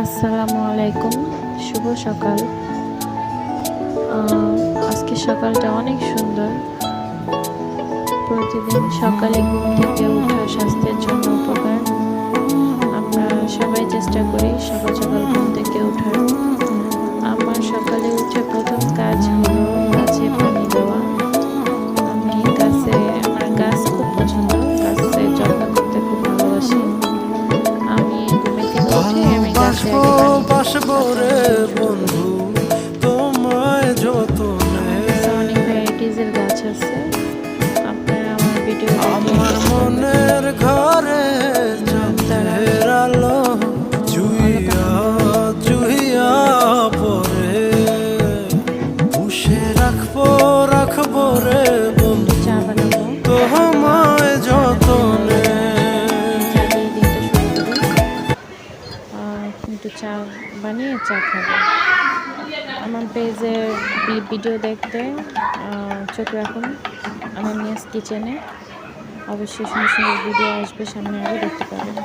আসসালামু আলাইকুম, শুভ সকাল। আজকে সকালটা অনেক সুন্দর। প্রতিদিন সকালে ঘুম থেকে ওঠা স্বাস্থ্যের জন্য উপকার। আমরা সবাই চেষ্টা করি সকাল সকাল ঘুম থেকে ওঠার। আমার সকালে উঠে প্রথম কাজ হলো গাছে পানি দেওয়া। আমার গাছ খুব পছন্দ, গাছের যত্ন করতে খুব ভালোবাসি। আমি ঘুমে থেকে উঠে আমি গাছে আগে পানি দিই। বন্ধু তোমায় অনেক ভ্যারাইটিসের গাছ আছে, আপনারা আমার ভিডিও আমার মনের ঘরে চাঁদের আলো জুইয়া জুইয়া পরে পুষে রাখবো রে বন্ধু চা বানাবো, তোমায় যতনে। কিন্তু চা বানিয়ে চা খাবো। আমার পেজের ভিডিও দেখতে চোখ রাখুন আমার মিয়াস কিচেনে। অবশ্যই সুন্দর সুন্দর ভিডিও আসবে সামনে, আরও দেখতে পাবেন।